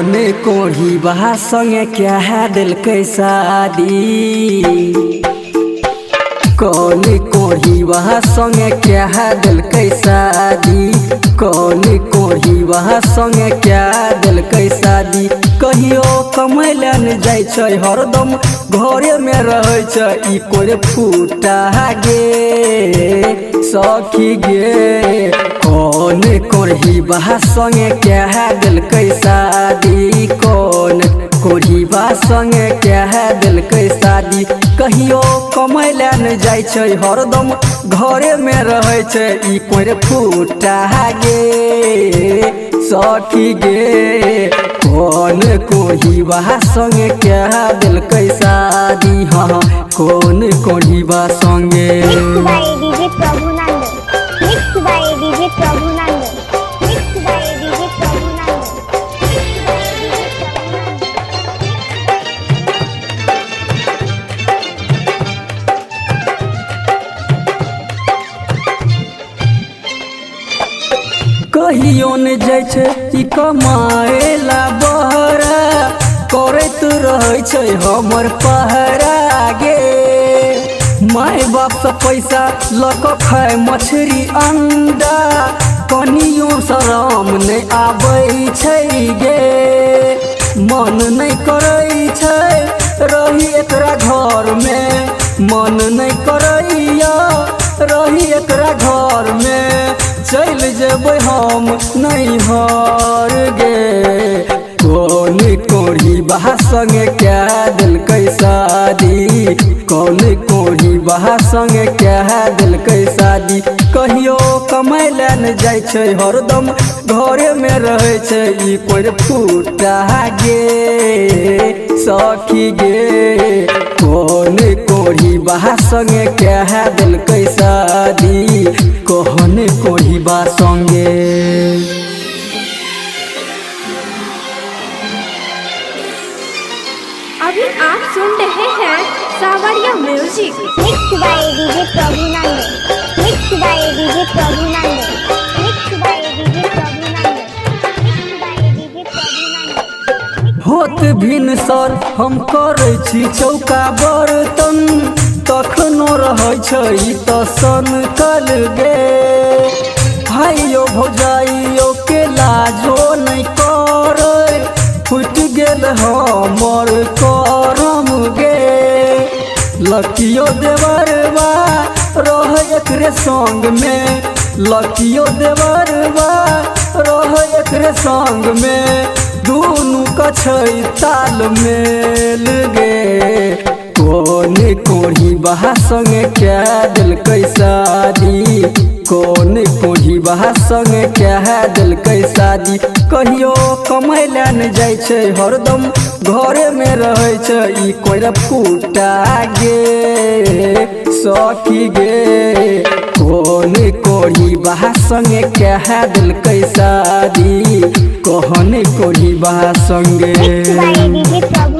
कौन कोढ़ी बहा संगे क्या दिल के शादी। कौन कोढ़ी बहा संगे क्या दिल के शादी। कौन कोढ़ी बहा संगे क्या दिल के शादी। कहियो कमैले न जाय छै हरदम घरे में रहै छै ई कोरे फूटा गे सखी गे। कौन कोढ़ी बहा संगे क्या दिल के शादी। कौन कोढ़ी बहा संगे क्या दिल के शादी। कहियो कमैले न जाय छै हरदम घरे में रहै छै ई कोरे फूटा गे सखी गे। कौन कोढ़ी बहा संगे क्या दिल के शादी। हाँ कौन कोढ़ी बहा संगे। Mixed by DJ Prabhunandan. Mixed by DJ Prabhunandan. Mixed by DJ Prabhunandan. Mixed by कहियो न जाय छै ई कमाएला बहरा करैत रहै छै हमर पहरा गे। माय बाप से पैसा लक खाए मछरी अंडा कनियो शरम नहीं आबै छै गे। मन नहीं करै छै रही एकरा घर में। मन नहीं करैया रही एकरा घर में चल जेबै हम नहीं हार गे। कौन कोढ़ी बहा संगे क्या दिल के शादी। कौन कोढ़ी बहा संगे क्या दिल के शादी। कहियो कमैले न जाय छै हरदम घरे में रहै छै ई कोरे फूटा गे सखी गे। कौन कोढ़ी बहा संगे क्या दिल के शादी। कौन कोढ़ी बहा संगे। अभी आप सुन रहे हैं सावरिया music. Mixed by DJ Prabhunandan. Mixed by DJ Prabhunandan. Mixed by DJ Prabhunandan. Mixed by DJ Prabhunandan. होत भिन सर हम करै छी चौका बर्तन तखनो रहै छै त सन कल गे। भाइयो भौजाइयो के लाजो नहीं करे फुट गेल हमर करम गे। लकियो देवरबा रह एकरे संग में। लकियो देवरबा रह एकरे संग में दुनू कछै ताल मेल गे। कौन कोढ़ी बहा संगे क्या दिल के शादी। कौन कोढ़ी बहा संगे क्या दिल के शादी। कहियो कमैले न जाय छै हरदम घरे में रहै छै ई कोरे फूटा गे सखी गे। कौन कोढ़ी बहा संगे क्या दिल के शादी। कौन कोढ़ी बहा संगे। Mixed by DJ Prabhunandan.